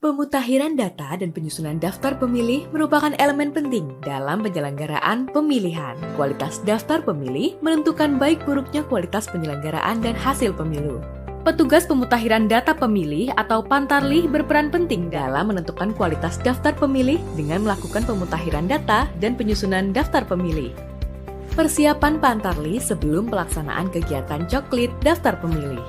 Pemutakhiran data dan penyusunan daftar pemilih merupakan elemen penting dalam penyelenggaraan pemilihan. Kualitas daftar pemilih menentukan baik buruknya kualitas penyelenggaraan dan hasil pemilu. Petugas pemutakhiran data pemilih atau Pantarlih berperan penting dalam menentukan kualitas daftar pemilih dengan melakukan pemutakhiran data dan penyusunan daftar pemilih. Persiapan Pantarlih sebelum pelaksanaan kegiatan coklit daftar pemilih.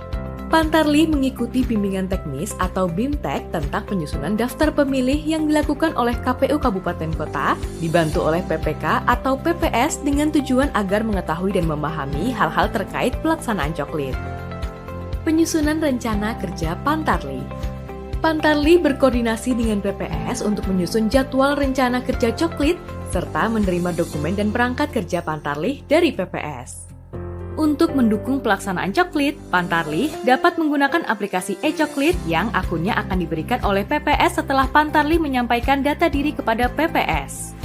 Pantarlih mengikuti bimbingan teknis atau BIMTEK tentang penyusunan daftar pemilih yang dilakukan oleh KPU Kabupaten Kota, dibantu oleh PPK atau PPS dengan tujuan agar mengetahui dan memahami hal-hal terkait pelaksanaan coklit. Penyusunan rencana kerja Pantarlih. Pantarlih berkoordinasi dengan PPS untuk menyusun jadwal rencana kerja coklit serta menerima dokumen dan perangkat kerja Pantarlih dari PPS. Untuk mendukung pelaksanaan coklit, Pantarlih dapat menggunakan aplikasi e-coklit yang akunnya akan diberikan oleh PPS setelah Pantarlih menyampaikan data diri kepada PPS.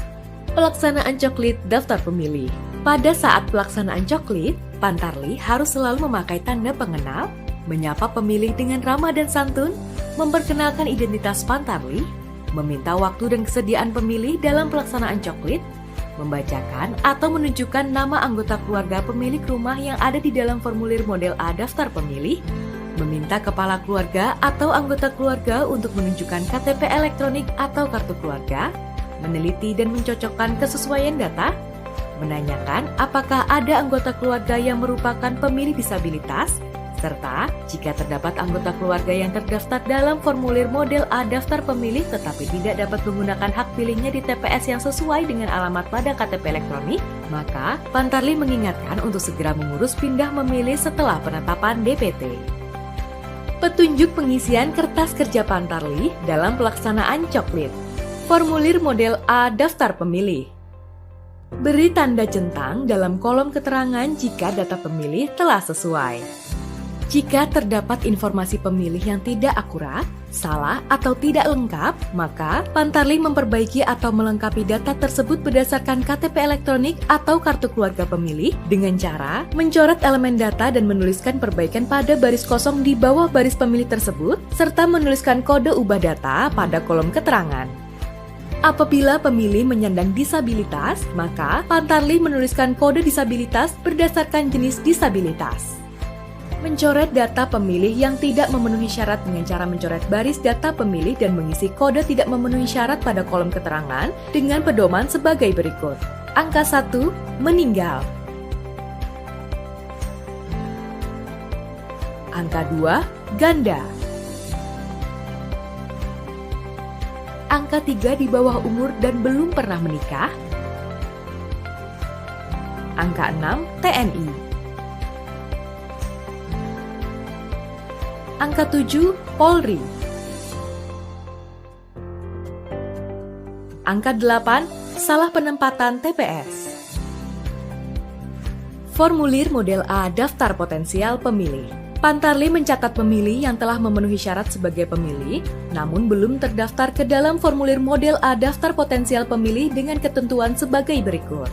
Pelaksanaan coklit daftar pemilih. Pada saat pelaksanaan coklit, Pantarlih harus selalu memakai tanda pengenal, menyapa pemilih dengan ramah dan santun, memperkenalkan identitas Pantarlih, meminta waktu dan kesediaan pemilih dalam pelaksanaan coklit, membacakan atau menunjukkan nama anggota keluarga pemilik rumah yang ada di dalam formulir model A daftar pemilih, meminta kepala keluarga atau anggota keluarga untuk menunjukkan KTP elektronik atau kartu keluarga, meneliti dan mencocokkan kesesuaian data, menanyakan apakah ada anggota keluarga yang merupakan pemilih disabilitas, serta jika terdapat anggota keluarga yang terdaftar dalam formulir model A daftar pemilih tetapi tidak dapat menggunakan hak pilihnya di TPS yang sesuai dengan alamat pada KTP elektronik, maka Pantarlih mengingatkan untuk segera mengurus pindah memilih setelah penetapan DPT. Petunjuk pengisian kertas kerja Pantarlih dalam pelaksanaan coklit. Formulir model A daftar pemilih. Beri tanda centang dalam kolom keterangan jika data pemilih telah sesuai. Jika terdapat informasi pemilih yang tidak akurat, salah, atau tidak lengkap, maka Pantarlih memperbaiki atau melengkapi data tersebut berdasarkan KTP elektronik atau kartu keluarga pemilih dengan cara mencoret elemen data dan menuliskan perbaikan pada baris kosong di bawah baris pemilih tersebut, serta menuliskan kode ubah data pada kolom keterangan. Apabila pemilih menyandang disabilitas, maka Pantarlih menuliskan kode disabilitas berdasarkan jenis disabilitas. Mencoret data pemilih yang tidak memenuhi syarat dengan cara mencoret baris data pemilih dan mengisi kode tidak memenuhi syarat pada kolom keterangan dengan pedoman sebagai berikut. Angka 1, meninggal. Angka 2, ganda. Angka 3 di bawah umur dan belum pernah menikah. Angka 6, TNI. Angka 7, Polri. Angka 8, salah penempatan TPS. Formulir model A daftar potensial pemilih. Pantarlih mencatat pemilih yang telah memenuhi syarat sebagai pemilih, namun belum terdaftar ke dalam formulir model A daftar potensial pemilih dengan ketentuan sebagai berikut.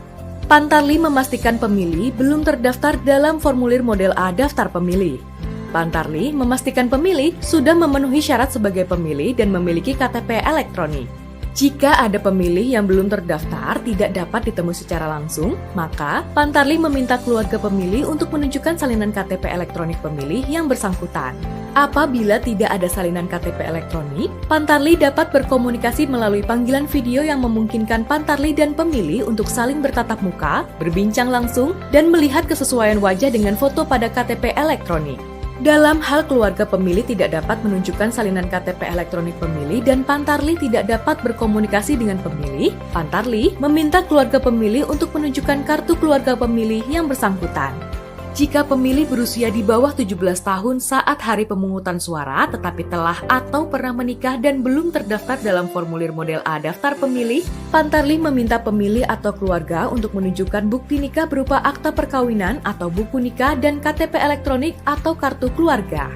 Pantarlih memastikan pemilih belum terdaftar dalam formulir model A daftar pemilih. Pantarlih memastikan pemilih sudah memenuhi syarat sebagai pemilih dan memiliki KTP elektronik. Jika ada pemilih yang belum terdaftar tidak dapat ditemui secara langsung, maka Pantarlih meminta keluarga pemilih untuk menunjukkan salinan KTP elektronik pemilih yang bersangkutan. Apabila tidak ada salinan KTP elektronik, Pantarlih dapat berkomunikasi melalui panggilan video yang memungkinkan Pantarlih dan pemilih untuk saling bertatap muka, berbincang langsung, dan melihat kesesuaian wajah dengan foto pada KTP elektronik. Dalam hal keluarga pemilih tidak dapat menunjukkan salinan KTP elektronik pemilih dan Pantarlih tidak dapat berkomunikasi dengan pemilih, Pantarlih meminta keluarga pemilih untuk menunjukkan kartu keluarga pemilih yang bersangkutan. Jika pemilih berusia di bawah 17 tahun saat hari pemungutan suara tetapi telah atau pernah menikah dan belum terdaftar dalam formulir model A daftar pemilih, Pantarlih meminta pemilih atau keluarga untuk menunjukkan bukti nikah berupa akta perkawinan atau buku nikah dan KTP elektronik atau kartu keluarga.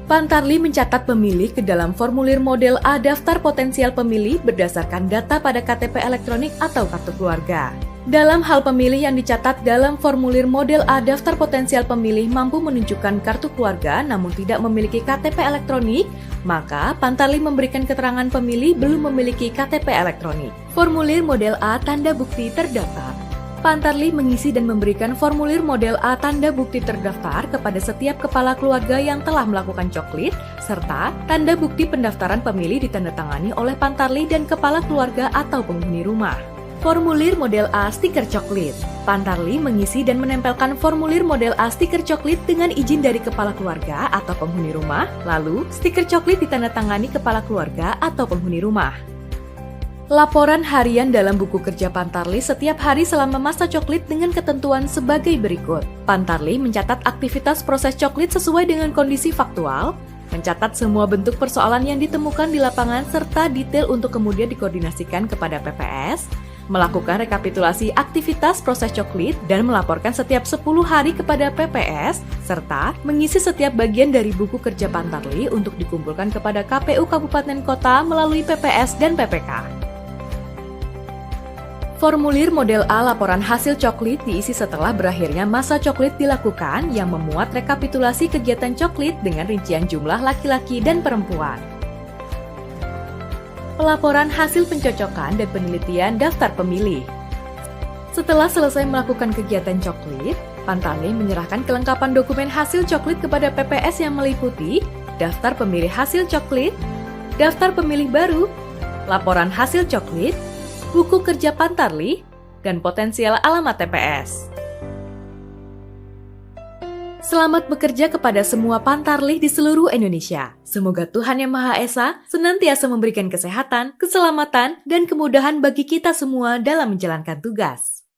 Pantarlih mencatat pemilih ke dalam formulir model A daftar potensial pemilih berdasarkan data pada KTP elektronik atau kartu keluarga. Dalam hal pemilih yang dicatat dalam formulir model A daftar potensial pemilih mampu menunjukkan kartu keluarga namun tidak memiliki KTP elektronik, maka Pantarlih memberikan keterangan pemilih belum memiliki KTP elektronik. Formulir model A tanda bukti terdaftar. Pantarlih mengisi dan memberikan formulir model A tanda bukti terdaftar kepada setiap kepala keluarga yang telah melakukan coklit, serta tanda bukti pendaftaran pemilih ditandatangani oleh Pantarlih dan kepala keluarga atau penghuni rumah. Formulir model A stiker coklit. Pantarlih mengisi dan menempelkan formulir model A stiker coklit dengan izin dari kepala keluarga atau penghuni rumah, lalu stiker coklit ditandatangani kepala keluarga atau penghuni rumah. Laporan harian dalam buku kerja Pantarlih setiap hari selama masa coklit dengan ketentuan sebagai berikut. Pantarlih mencatat aktivitas proses coklit sesuai dengan kondisi faktual, mencatat semua bentuk persoalan yang ditemukan di lapangan serta detail untuk kemudian dikoordinasikan kepada PPS, melakukan rekapitulasi aktivitas proses coklit dan melaporkan setiap 10 hari kepada PPS, serta mengisi setiap bagian dari buku kerja Pantarlih untuk dikumpulkan kepada KPU Kabupaten Kota melalui PPS dan PPK. Formulir model A laporan hasil coklit diisi setelah berakhirnya masa coklit dilakukan yang memuat rekapitulasi kegiatan coklit dengan rincian jumlah laki-laki dan perempuan. Pelaporan hasil pencocokan dan penelitian daftar pemilih. Setelah selesai melakukan kegiatan coklit, Pantarlih menyerahkan kelengkapan dokumen hasil coklit kepada PPS yang meliputi daftar pemilih hasil coklit, daftar pemilih baru, laporan hasil coklit, buku kerja Pantarlih, dan potensial alamat TPS. Selamat bekerja kepada semua Pantarlih di seluruh Indonesia. Semoga Tuhan Yang Maha Esa senantiasa memberikan kesehatan, keselamatan, dan kemudahan bagi kita semua dalam menjalankan tugas.